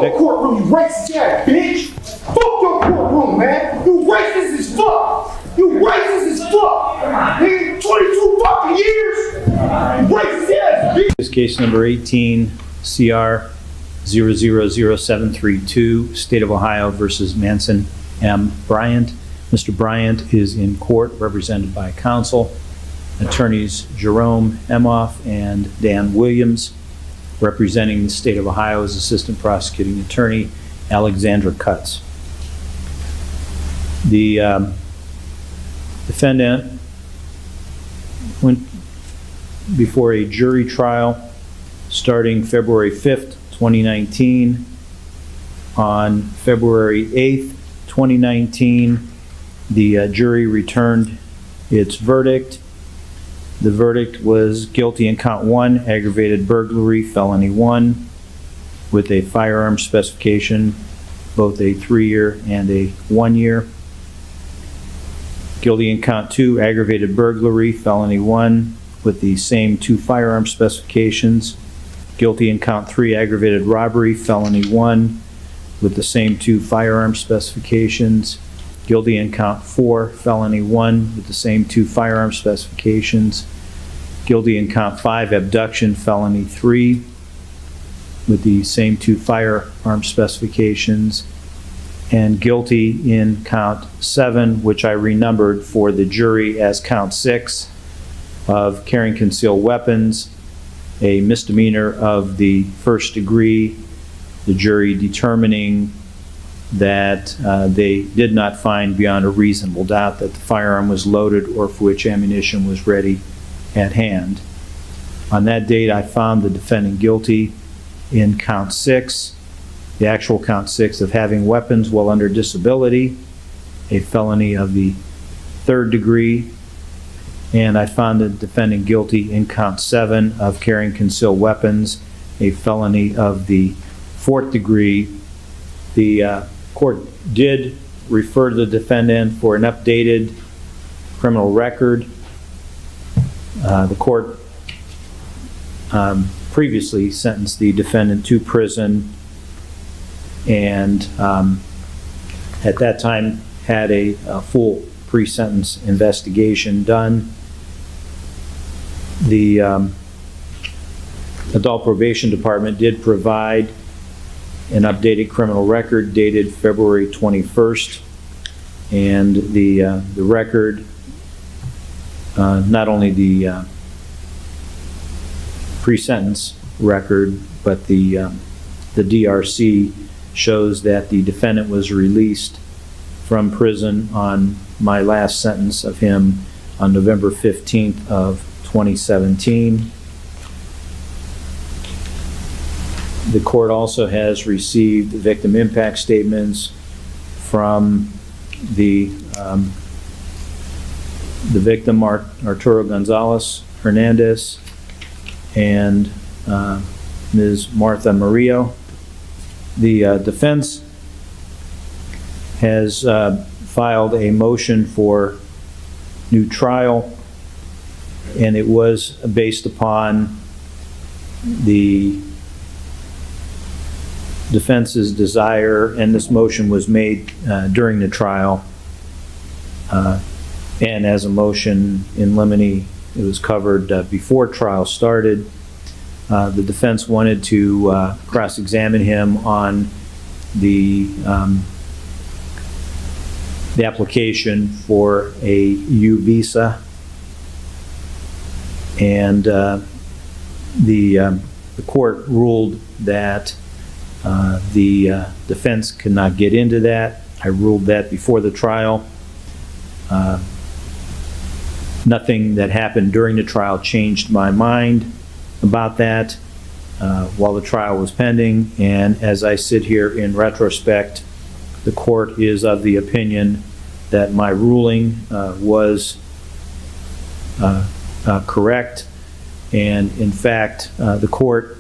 your courtroom, you racist ass bitch. Fuck your courtroom, man. You racist as fuck. You racist as fuck. Nigga, 22 fucking years. Racist ass bitch. This case number 18 CR 000732, State of Ohio versus Manson M. Bryant. Mr. Bryant is in court represented by counsel, attorneys Jerome Emhoff and Dan Williams. Representing the State of Ohio is Assistant Prosecuting Attorney Alexandra Cutts. The defendant went before a jury trial starting February 5th, 2019. On February 8th, 2019, the jury returned its verdict. The verdict was guilty in count 1, aggravated burglary, felony 1, with a firearm specification, both a 3-year and a 1-year. Guilty in count 2, aggravated burglary, felony 1, with the same 2 firearm specifications. Guilty in count 3, aggravated robbery, felony 1, with the same 2 firearm specifications. Guilty in count 4, felony 1, with the same 2 firearm specifications. Guilty in count 5, abduction, felony 3, with the same 2 firearm specifications. And guilty in count 7, which I renumbered for the jury as count 6, of carrying concealed weapons, a misdemeanor of the 1st degree, the jury determining that they did not find beyond a reasonable doubt that the firearm was loaded or for which ammunition was ready at hand. On that date, I found the defendant guilty in count 6, the actual count 6, of having weapons while under disability, a felony of the 3rd degree, and I found the defendant guilty in count 7 of carrying concealed weapons, a felony of the 4th degree. The court did refer to the defendant for an updated criminal record. The court previously sentenced the defendant to prison and at that time had a full pre-sentence investigation done. The Adult Probation Department did provide an updated criminal record dated February 21st, and the record, not only the pre-sentence record, but the DRC shows that the defendant was released from prison on my last sentence of him on November 15th of 2017. The court also has received victim impact statements from the victim, Arturo Gonzalez Hernandez, and Ms. Martha Murillo. The defense has filed a motion for new trial, and it was based upon the defense's desire, and this motion was made during the trial, and as a motion in limine, it was covered before trial started. The defense wanted to cross-examine him on the application for a U visa, and the court ruled that the defense could not get into that. I ruled that before the trial. Nothing that happened during the trial changed my mind about that while the trial was pending, and as I sit here in retrospect, the court is of the opinion that my ruling was correct, and in fact the court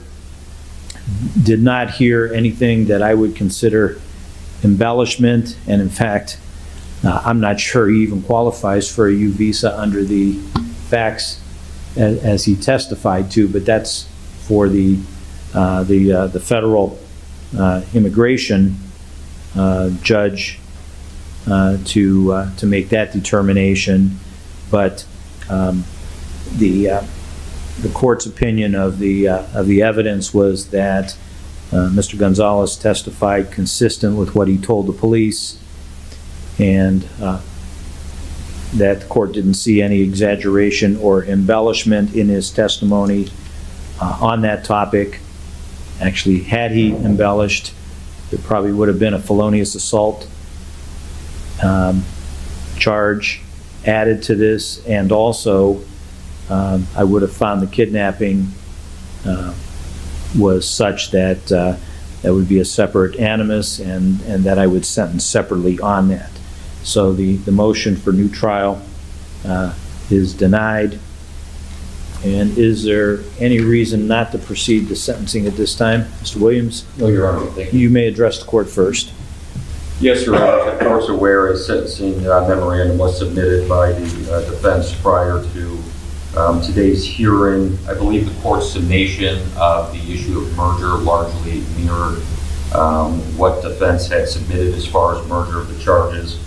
did not hear anything that I would consider embellishment, and in fact I'm not sure he even qualifies for a U visa under the facts as he testified to, but that's for the federal immigration judge to make that determination, but the court's opinion of the evidence was that Mr. Gonzalez testified consistent with what he told the police, and that the court didn't see any exaggeration or embellishment in his testimony on that topic. Actually, had he embellished, there probably would have been a felonious assault charge added to this, and also I would have found the kidnapping was such that that would be a separate animus, and that I would sentence separately on that. So the motion for new trial is denied. And is there any reason not to proceed to sentencing at this time? Mr. Williams? No, Your Honor. Thank you. You may address the court first. Yes, Your Honor. Of course, aware a sentencing memorandum was submitted by the defense prior to today's hearing. I believe the court's summation of the issue of merger largely mirrored what defense had submitted as far as merger of the charges.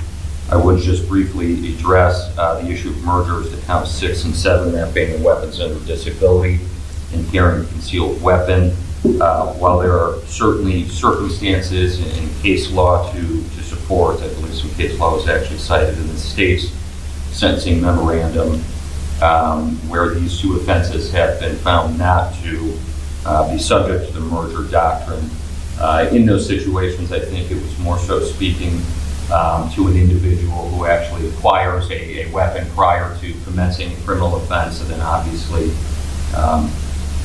I would just briefly address the issue of mergers to count 6 and 7, that being the weapons under disability and carrying a concealed weapon. While there are certainly circumstances in case law to support, I believe some case law was actually cited in the state's sentencing memorandum where these two offenses have been found not to be subject to the merger doctrine. In those situations, I think it was more so speaking to an individual who actually acquires a weapon prior to commencing a criminal offense, and then obviously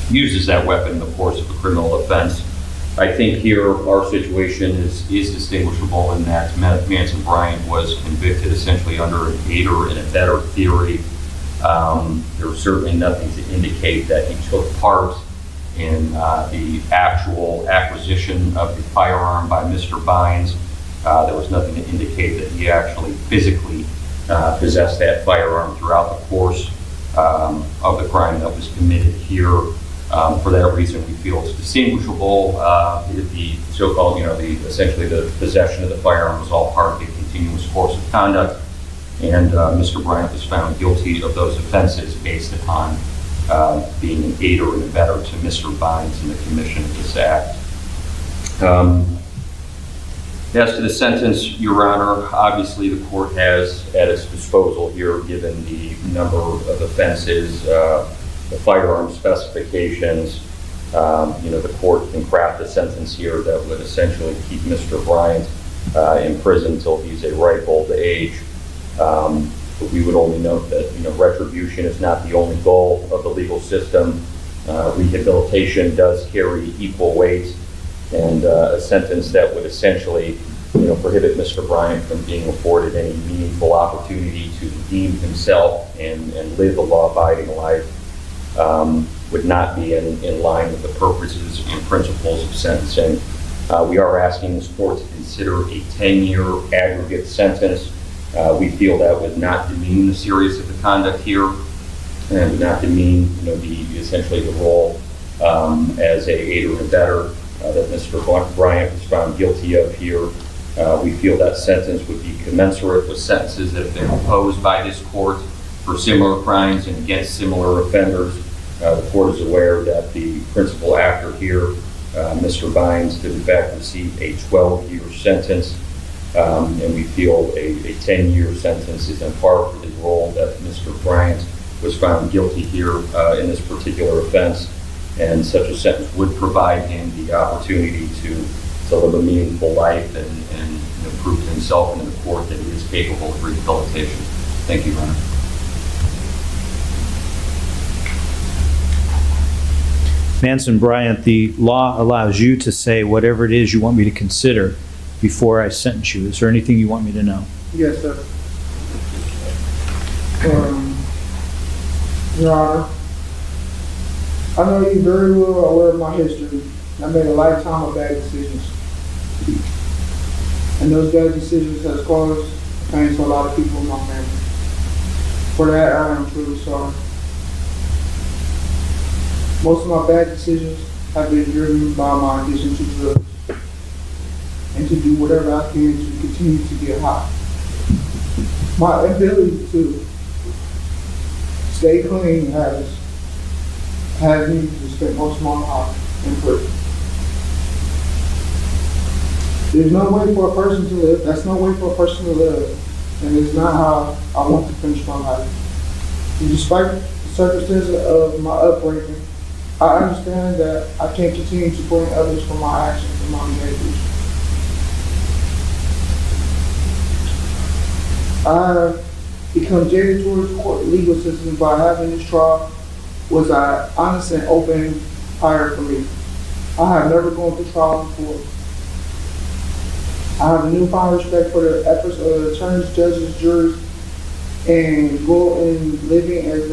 uses that weapon in the course of a criminal offense. I think here our situation is distinguishable in that Manson Bryant was convicted essentially under an aider and abetter theory. There was certainly nothing to indicate that he took part in the actual acquisition of the firearm by Mr. Bynes. There was nothing to indicate that he actually physically possessed that firearm throughout the course of the crime that was committed here. For that reason, we feel it's distinguishable. The so-called, essentially the possession of the firearm was all part of the continuous course of conduct, and Mr. Bryant was found guilty of those offenses based upon being an aider and abetter to Mr. Bynes in the commission of this act. As to the sentence, Your Honor, obviously the court has at its disposal here, given the number of offenses, the firearm specifications, the court can craft a sentence here that would essentially keep Mr. Bryant in prison until he's a ripe old age. But we would only note that, retribution is not the only goal of the legal system. Rehabilitation does carry equal weight, and a sentence that would essentially, prohibit Mr. Bryant from being afforded any meaningful opportunity to redeem himself and live a law-abiding life would not be in line with the purposes and principles of sentencing. We are asking this court to consider a 10-year aggregate sentence. We feel that would not demean the seriousness of the conduct here, and would not demean, essentially the role as a aider and abetter that Mr. Bryant was found guilty of here. We feel that sentence would be commensurate with sentences that have been imposed by this court for similar crimes and against similar offenders. The court is aware that the principal actor here, Mr. Bynes, did in fact receive a 12-year sentence, and we feel a 10-year sentence is in part for the role that Mr. Bryant was found guilty here in this particular offense, and such a sentence would provide him the opportunity to live a meaningful life and prove to himself and to the court that he is capable of rehabilitation. Thank you, Your Honor. Manson Bryant, the law allows you to say whatever it is you want me to consider before I sentence you. Is there anything you want me to know? Yes, sir. Your Honor, I know you very well aware of my history. I made a lifetime of bad decisions. And those bad decisions has caused pain to a lot of people in my family. For that, I am truly sorry. Most of my bad decisions have been driven by my addiction to drugs. to do whatever I can to continue to get high. My ability to stay clean has me to spend most of my life in prison. There's no way for a person to live. That's no way for a person to live. And it's not how I want to finish my life. And despite the circumstances of my upbringing, I understand that I can't continue to blame others for my actions and my behaviors. I have become jaded towards the court legal system by having this trial was an honest and open hire for me. I have never gone through trial before. I have a newfound respect for the efforts of the attorneys, judges, jurors, and go in living as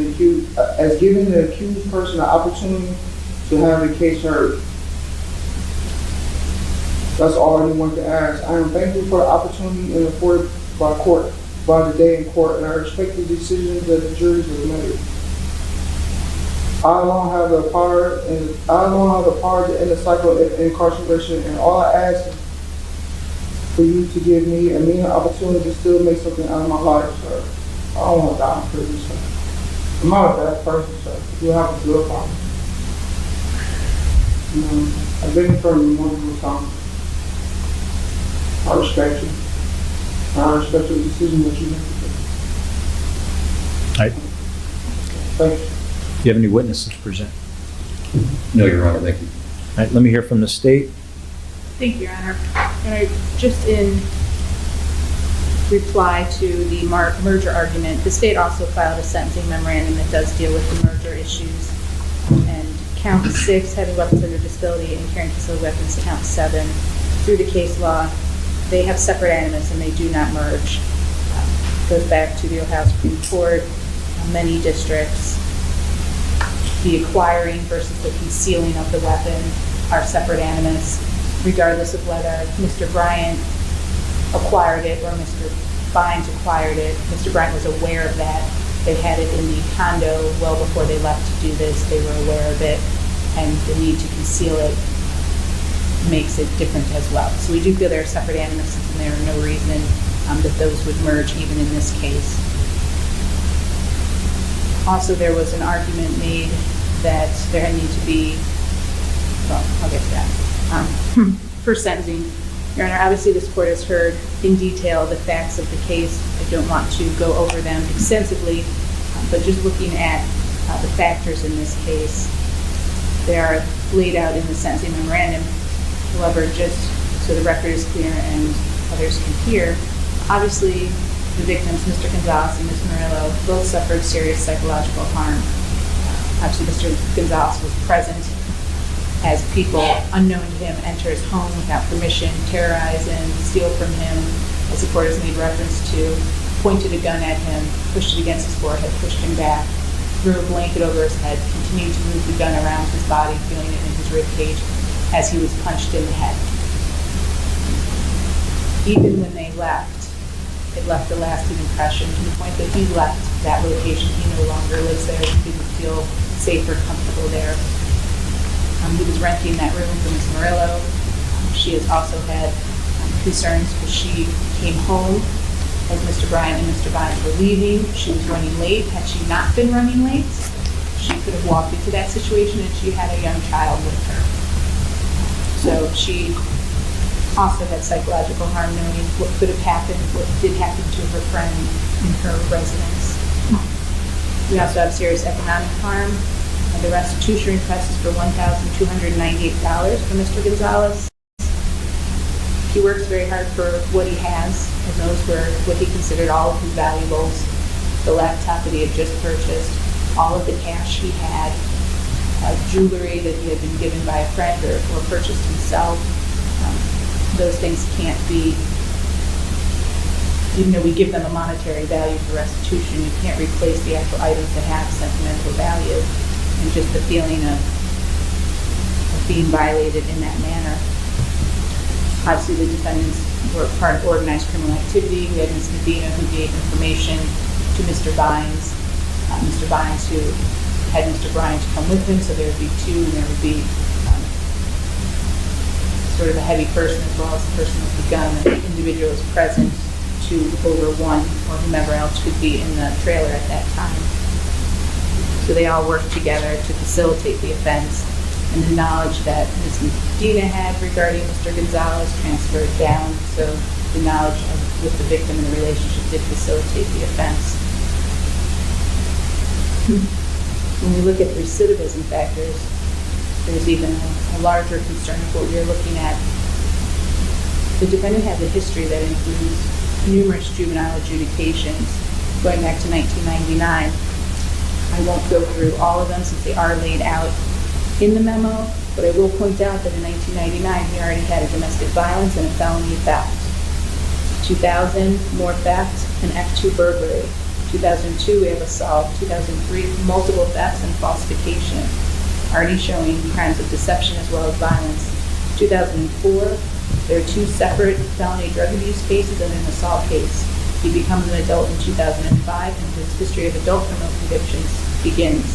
giving the accused person the opportunity to have the case heard. That's all I want to ask. I am thankful for the opportunity and afforded by the day in court, and I respect the decisions that the juries have made. I alone have the power to end the cycle of incarceration, and all I ask is for you to give me a meaningful opportunity to still make something out of my life, sir. I don't want to die in prison, sir. I'm not a bad person, sir. You have a good problem. You know, I've been in front of you multiple times. I respect you. And I respect the decision that you make. All right. Thank you. Do you have any witnesses to present? No, Your Honor, thank you. All right, let me hear from the state. Thank you, Your Honor. And just in reply to the merger argument, the state also filed a sentencing memorandum that does deal with the merger issues. And count 6, having weapons under disability and carrying concealed weapons, count 7. Through the case law, they have separate animus and they do not merge. Goes back to the Ohio Supreme Court, many districts. The acquiring versus the concealing of the weapon are separate animus, regardless of whether Mr. Bryant acquired it or Mr. Bynes acquired it. Mr. Bryant was aware of that. They had it in the condo well before they left to do this. They were aware of it, and the need to conceal it makes it different as well. So we do feel there are separate animus, and there are no reason that those would merge even in this case. Also, there was an argument made that there need to be, well, I'll get to that. For sentencing, Your Honor, obviously this court has heard in detail the facts of the case. I don't want to go over them extensively, but just looking at the factors in this case, they are laid out in the sentencing memorandum. However, just so the record is clear and others can hear, obviously the victims, Mr. Gonzalez and Ms. Murillo, both suffered serious psychological harm. Obviously, Mr. Gonzalez was present as people unknown to him enter his home without permission, terrorize him, steal from him, as the court has made reference to, pointed a gun at him, pushed it against his forehead, pushed him back, threw a blanket over his head, continued to move the gun around his body, feeling it in his rib cage as he was punched in the head. Even when they left, it left a lasting impression to the point that he left that location. He no longer lives there. He didn't feel safe or comfortable there. He was renting that room for Ms. Murillo. She has also had concerns because she came home as Mr. Bryant and Mr. Bynes were leaving. She was running late. Had she not been running late, she could have walked into that situation, and she had a young child with her. So she also had psychological harm, knowing what could have happened, what did happen to her friend in her residence. We also have serious economic harm. The restitution request is for $1,298 for Mr. Gonzalez. He works very hard for what he has, and those were what he considered all of his valuables, the laptop that he had just purchased, all of the cash he had, jewelry that he had been given by a friend or purchased himself. Those things can't be, even though we give them a monetary value for restitution, you can't replace the actual items that have sentimental value, and just the feeling of being violated in that manner. Obviously, the defendants were part of organized criminal activity. We had Ms. Medina, who gave information to Mr. Bynes. Mr. Bynes, who had Mr. Bryant come with him, so there would be two, and there would be sort of a heavy person as well as the person with the gun, and the individual is present to over one or whomever else could be in the trailer at that time. So they all work together to facilitate the offense, and the knowledge that Ms. Medina had regarding Mr. Gonzalez transferred down, so the knowledge with the victim and the relationship did facilitate the offense. When we look at recidivism factors, there's even a larger concern of what we're looking at. The defendant has a history that includes numerous juvenile adjudications going back to 1999. I won't go through all of them since they are laid out in the memo, but I will point out that in 1999 he already had a domestic violence and a felony theft. 2000, more theft and F2 burglary. 2002, we have assault. 2003, multiple thefts and falsification, already showing crimes of deception as well as violence. 2004, there are 2 separate felony drug abuse cases and an assault case. He becomes an adult in 2005, and his history of adult criminal convictions begins.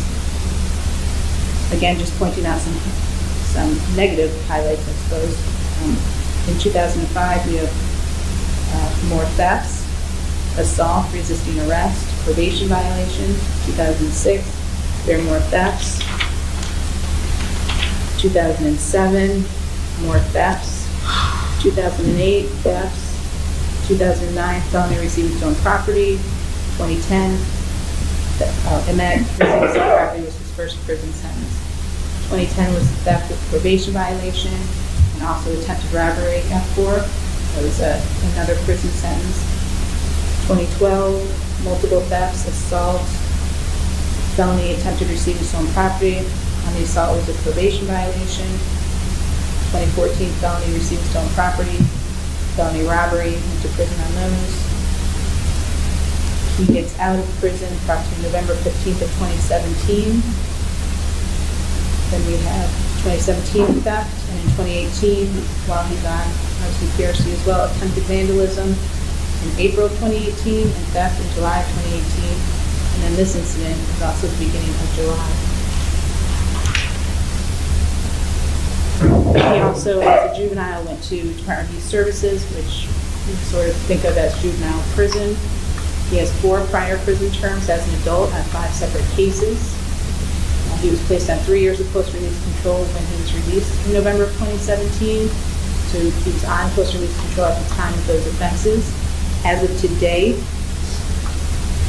Again, just pointing out some negative highlights, I suppose. In 2005, we have more thefts, assault, resisting arrest, probation violations. 2006, there are more thefts. 2007, more thefts. 2008, thefts. 2009, felony receiving stolen property. 2010, and that receiving stolen property was his first prison sentence. 2010 was theft with probation violation and also attempted robbery F4. That was another prison sentence. 2012, multiple thefts, assault, felony attempted receiving stolen property. On the assault was a probation violation. 2014, felony receiving stolen property, felony robbery, went to prison on those. He gets out of prison approximately November 15th of 2017. Then we have 2017 theft, and in 2018, while he's on obviously PRC as well, attempted vandalism in April of 2018 and theft in July of 2018. And then this incident is also the beginning of July. He also, as a juvenile, went to Department of Youth Services, which we sort of think of as juvenile prison. He has 4 prior prison terms as an adult on 5 separate cases. He was placed on 3 years of post-release control when he was released in November of 2017. So he was on post-release control at the time of those offenses. As of today,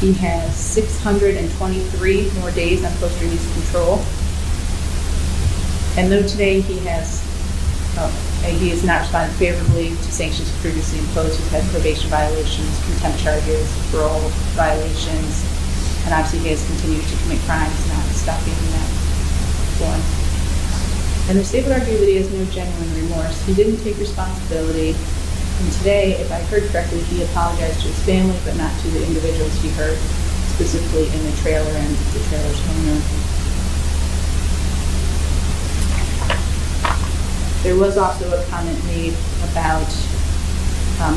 he has 623 more days on post-release control. And though today he has not responded favorably to sanctions previously imposed, he's had probation violations, contempt charges, parole violations, and obviously he has continued to commit crimes, not stopping in that form. And the state would argue that he has no genuine remorse. He didn't take responsibility. And today, if I heard correctly, he apologized to his family, but not to the individuals he hurt, specifically in the trailer and the trailer's owner. There was also a comment made about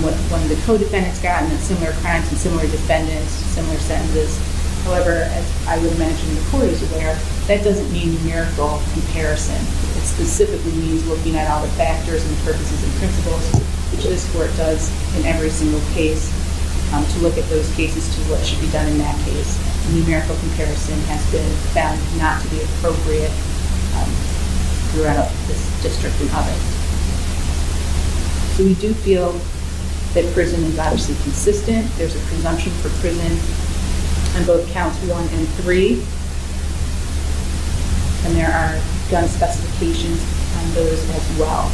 what one of the co-defendants got, and that similar crimes and similar defendants, similar sentences. However, as I would imagine the court is aware, that doesn't mean numerical comparison. It specifically means looking at all the factors and purposes and principles, which this court does in every single case, to look at those cases to what should be done in that case. Numerical comparison has been found not to be appropriate throughout this district and others. So we do feel that prison is obviously consistent. There's a presumption for prison on both counts 1 and 3. And there are gun specifications on those as well.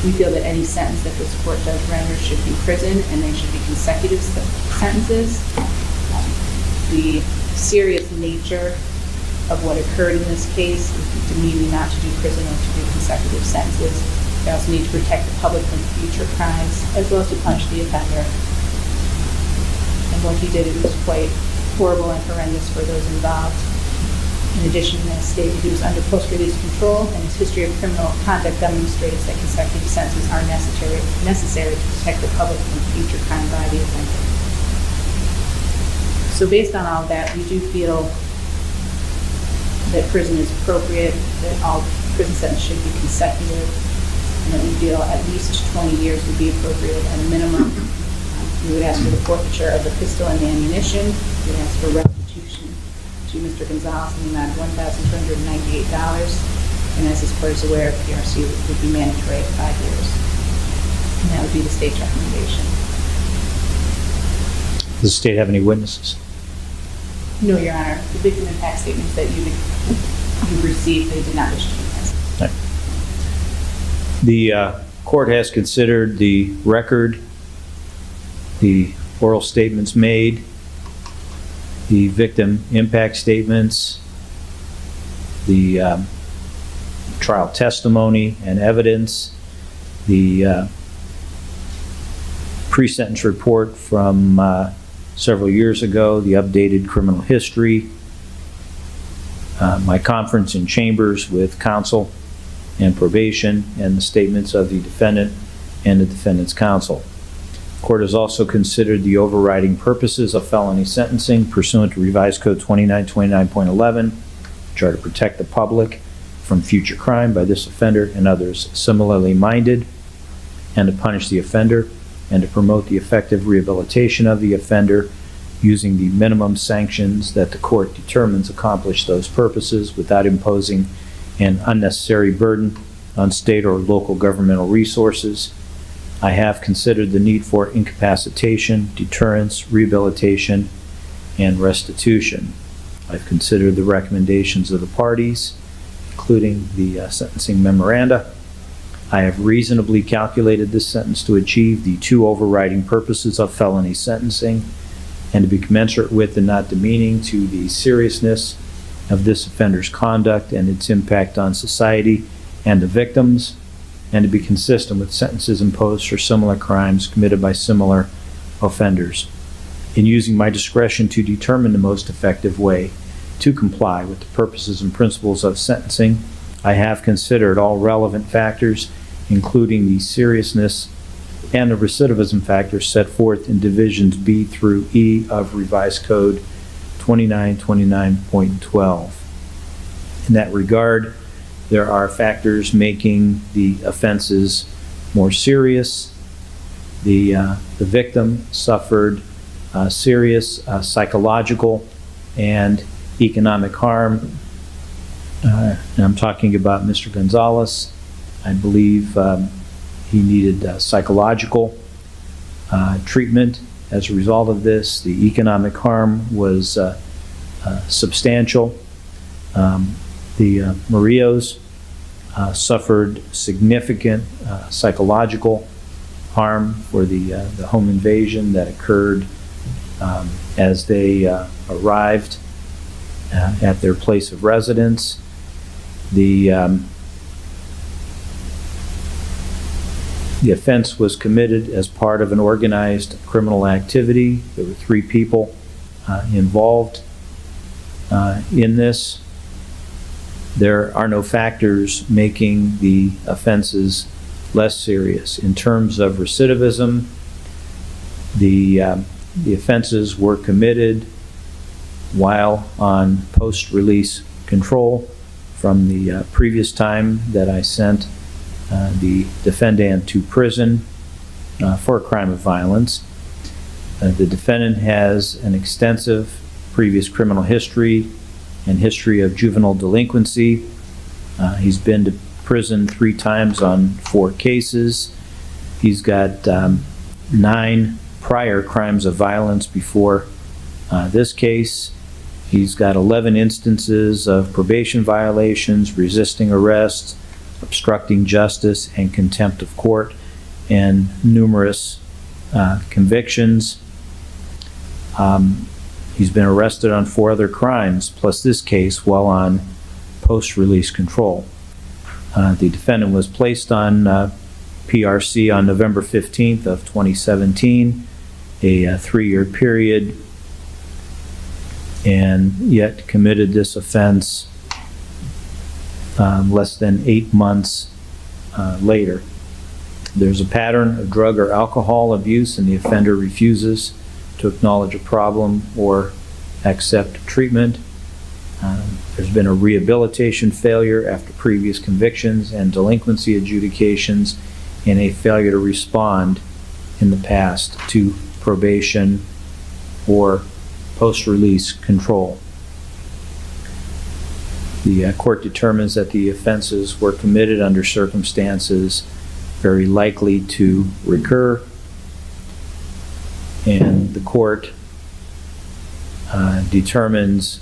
We feel that any sentence that this court does render should be prison, and they should be consecutive sentences. The serious nature of what occurred in this case is to me not to do prison or to do consecutive sentences. We also need to protect the public from future crimes, as well as to punish the offender. And what he did, it was quite horrible and horrendous for those involved. In addition, as stated, he was under post-release control, and his history of criminal conduct demonstrates that consecutive sentences are necessary to protect the public from future crime by the offender. So based on all that, we do feel that prison is appropriate, that all prison sentences should be consecutive. and that we feel at least 20 years would be appropriate at a minimum. We would ask for the forfeiture of the pistol and the ammunition. We would ask for restitution to Mr. Gonzalez in the amount of $1,298. And as this court is aware, PRC would be mandatory at 5 years. And that would be the state's recommendation. Does the state have any witnesses? No, Your Honor. The victim impact statements that you received, they did not wish to be present. The court has considered the record, the oral statements made, the victim impact statements, the trial testimony and evidence, the pre-sentence report from several years ago, the updated criminal history, my conference in chambers with counsel and probation, and the statements of the defendant and the defendant's counsel. The court has also considered the overriding purposes of felony sentencing pursuant to Revised Code 2929.11, which are to protect the public from future crime by this offender and others similarly minded, and to punish the offender, and to promote the effective rehabilitation of the offender using the minimum sanctions that the court determines accomplish those purposes without imposing an unnecessary burden on state or local governmental resources. I have considered the need for incapacitation, deterrence, rehabilitation, and restitution. I've considered the recommendations of the parties, including the sentencing memoranda. I have reasonably calculated this sentence to achieve the two overriding purposes of felony sentencing and to be commensurate with and not demeaning to the seriousness of this offender's conduct and its impact on society and the victims, and to be consistent with sentences imposed for similar crimes committed by similar offenders. In using my discretion to determine the most effective way to comply with the purposes and principles of sentencing, I have considered all relevant factors, including the seriousness and the recidivism factors set forth in Divisions B through E of Revised Code 2929.12. In that regard, there are factors making the offenses more serious. The victim suffered serious psychological and economic harm. And I'm talking about Mr. Gonzalez. I believe he needed psychological treatment as a result of this. The economic harm was substantial. The Murillos suffered significant psychological harm for the home invasion that occurred as they arrived at their place of residence. The offense was committed as part of an organized criminal activity. There were 3 people involved in this. There are no factors making the offenses less serious. In terms of recidivism, the offenses were committed while on post-release control from the previous time that I sent the defendant to prison for a crime of violence. The defendant has an extensive previous criminal history and history of juvenile delinquency. He's been to prison 3 times on 4 cases. He's got 9 prior crimes of violence before this case. He's got 11 instances of probation violations, resisting arrest, obstructing justice, and contempt of court, and numerous convictions. He's been arrested on 4 other crimes, plus this case, while on post-release control. The defendant was placed on PRC on November 15th of 2017, a 3-year period, and yet committed this offense less than 8 months later. There's a pattern of drug or alcohol abuse, and the offender refuses to acknowledge a problem or accept treatment. There's been a rehabilitation failure after previous convictions and delinquency adjudications, and a failure to respond in the past to probation or post-release control. The court determines that the offenses were committed under circumstances very likely to recur, and the court determines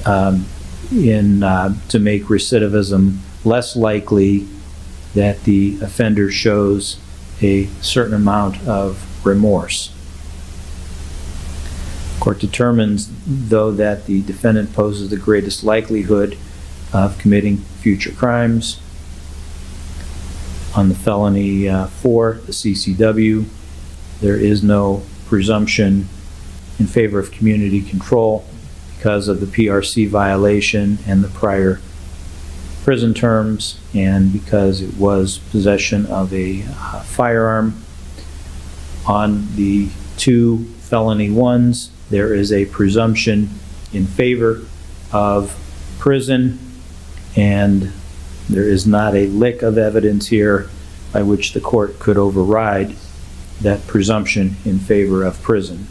to make recidivism less likely that the offender shows a certain amount of remorse. The court determines, though, that the defendant poses the greatest likelihood of committing future crimes. On the felony 4, the CCW, there is no presumption in favor of community control because of the PRC violation and the prior prison terms, and because it was possession of a firearm. On the 2 felony 1s, there is a presumption in favor of prison, and there is not a lick of evidence here by which the court could override that presumption in favor of prison.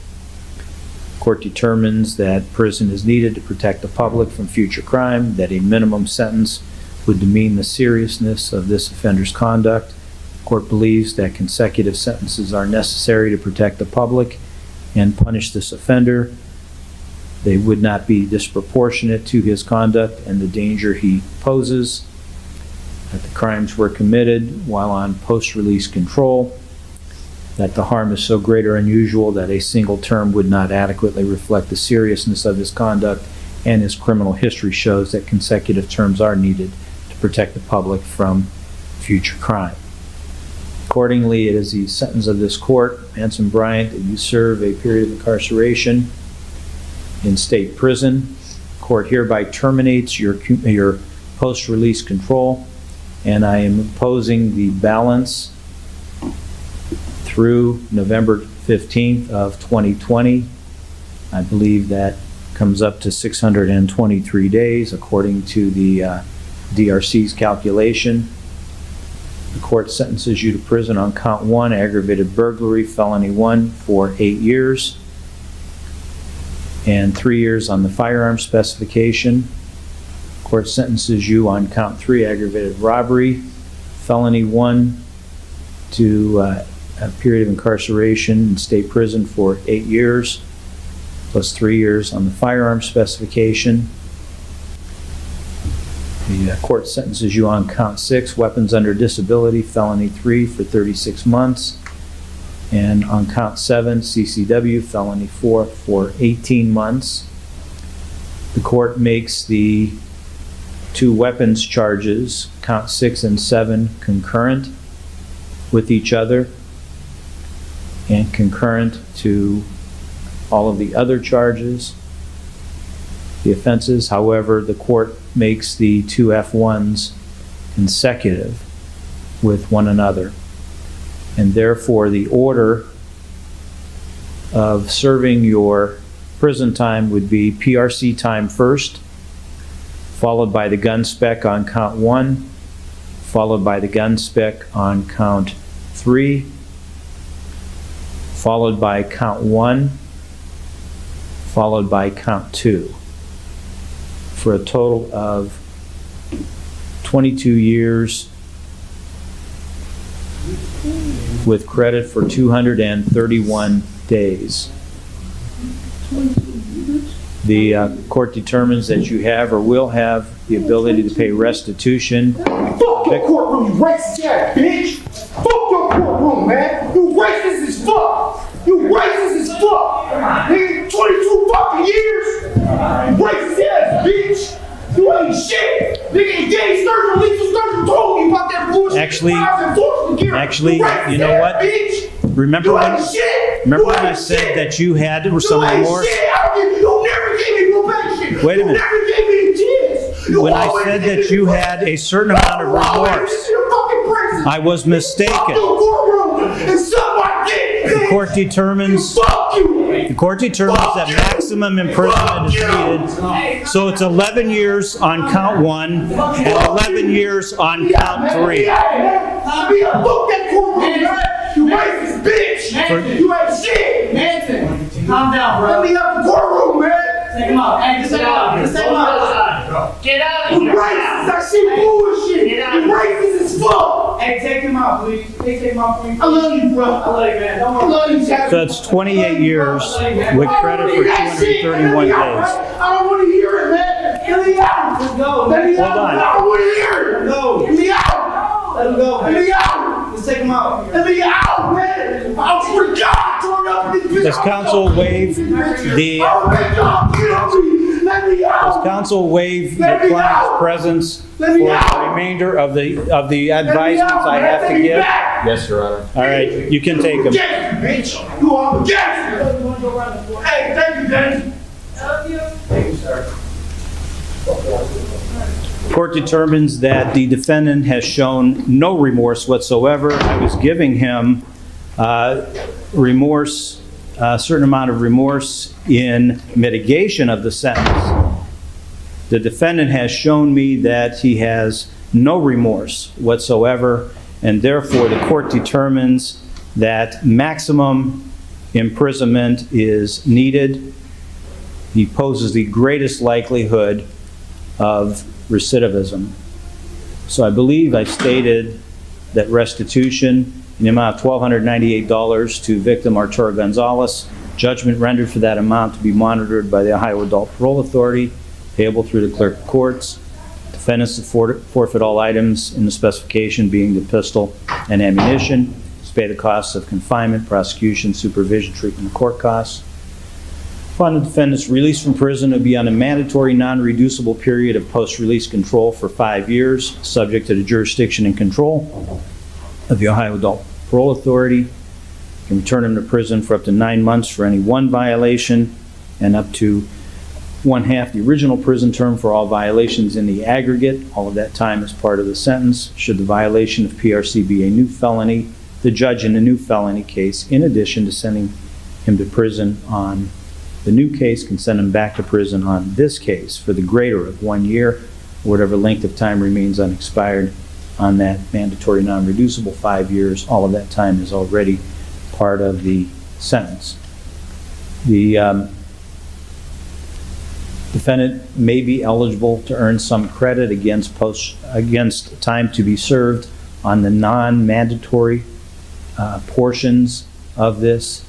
The court determines that prison is needed to protect the public from future crime, that a minimum sentence would demean the seriousness of this offender's conduct. The court believes that consecutive sentences are necessary to protect the public and punish this offender. They would not be disproportionate to his conduct and the danger he poses. That the crimes were committed while on post-release control. That the harm is so great or unusual that a single term would not adequately reflect the seriousness of his conduct, and his criminal history shows that consecutive terms are needed to protect the public from future crime. Accordingly, it is the sentence of this court, Manson Bryant, that you serve a period of incarceration in state prison. The court hereby terminates your post-release control, and I am imposing the balance through November 15th of 2020. I believe that comes up to 623 days according to the DRC's calculation. The court sentences you to prison on count 1, aggravated burglary, felony 1, for 8 years, and 3 years on the firearm specification. The court sentences you on count 3, aggravated robbery, felony 1, to a period of incarceration in state prison for 8 years, plus 3 years on the firearm specification. The court sentences you on count 6, weapons under disability, felony 3, for 36 months. And on count 7, CCW, felony 4, for 18 months. The court makes the 2 weapons charges, count 6 and 7, concurrent with each other and concurrent to all of the other charges, the offenses. However, the court makes the 2 F1s consecutive with one another, and therefore the order of serving your prison time would be PRC time first, followed by the gun spec on count 1, followed by the gun spec on count 3, followed by count 1, followed by count 2, for a total of 22 years with credit for 231 days. The court determines that you have or will have the ability to pay restitution. Fuck your courtroom, you racist ass bitch! Fuck your courtroom, man! You racist as fuck! You racist as fuck! Nigga, 22 fucking years! You racist ass bitch! You ain't shit! Nigga, gay surgeon, lethal surgeon told me about that bullshit. Actually, you know what? Bitch. Remember when I shit. said that you had some You ain't remorse? shit. You never gave me probation. Wait a minute. You never gave me a chance. You When I always said gave that me you probation. had a certain amount of You always remorse, sit in a fucking prison. I was Fuck mistaken. your courtroom and suck my dick. The court determines Fuck you! The court determines that maximum imprisonment is needed, so it's 11 years on count 1 and 11 years on count 3. Fuck that courtroom, man! You racist bitch! You ain't shit! Manson, calm down, bro. Let me out the courtroom, man! Take him out. Hey, just take him out. Just take him out. Get out of You here. racist! That shit bullshit! You racist as fuck! Hey, take him out, please. Please take him out, please. I love you, bro. I love you, man. Don't I worry. love you, Chad. So that's 28 years with credit for 231 days. I don't want to hear it, man. Let me out. Let's go. Let me Hold out. on. I don't want to hear it. Go. Let me out. Let him go. Let me out. Just take him out. Let me out, man. I swear to God, turn up this bitch. Does counsel waive the Oh, my God, get off me. Let me Does out. counsel waive the client's presence for Let me the out. remainder of the Let me advisements out, I man. have Let to me give? back. Yes, Your Honor. All right, you can take them. Gangster, bitch. You are a gangster. Hey, thank you, Danny. Court determines that the defendant has shown no remorse whatsoever. I was giving him remorse, a certain amount of remorse in mitigation of the sentence. The defendant has shown me that he has no remorse whatsoever, and therefore the court determines that maximum imprisonment is needed. He poses the greatest likelihood of recidivism. So I believe I stated that restitution in the amount of $1,298 to victim Arturo Gonzalez, judgment rendered for that amount to be monitored by the Ohio Adult Parole Authority, payable through the clerk of courts. Defendants to forfeit all items in the specification, being the pistol and ammunition, to pay the costs of confinement, prosecution, supervision, treatment, and court costs. Upon the defendant's release from prison, it will be on a mandatory non-reducible period of post-release control for 5 years, subject to the jurisdiction and control of the Ohio Adult Parole Authority. You can return him to prison for up to 9 months for any one violation, and up to 1/2 the original prison term for all violations in the aggregate. All of that time is part of the sentence. Should the violation of PRC be a new felony, the judge in the new felony case, in addition to sending him to prison on the new case, can send him back to prison on this case for the greater of 1 year, or whatever length of time remains unexpired on that mandatory non-reducible 5 years. All of that time is already part of the sentence. The defendant may be eligible to earn some credit against time to be served on the non-mandatory portions of this.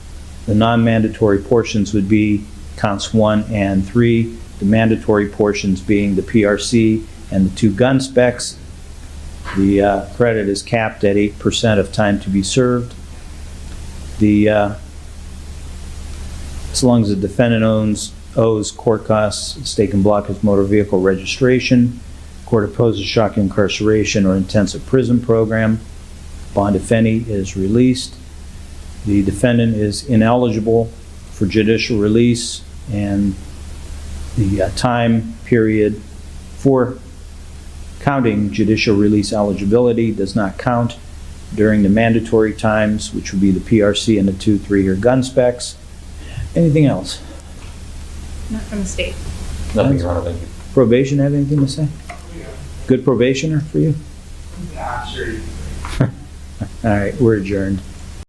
The non-mandatory portions would be counts 1 and 3, the mandatory portions being the PRC and the 2 gun specs. The credit is capped at 8% of time to be served. As long as the defendant owes court costs, stake and block his motor vehicle registration, court opposes shock incarceration or intensive prison program, bond if any is released, the defendant is ineligible for judicial release, and the time period for counting judicial release eligibility does not count during the mandatory times, which would be the PRC and the 2 3-year gun specs. Anything else? Not from the state. Nothing, Your Honor, thank you. Probation have anything to say? Good probationer for you? I'm sure you All right, we're adjourned.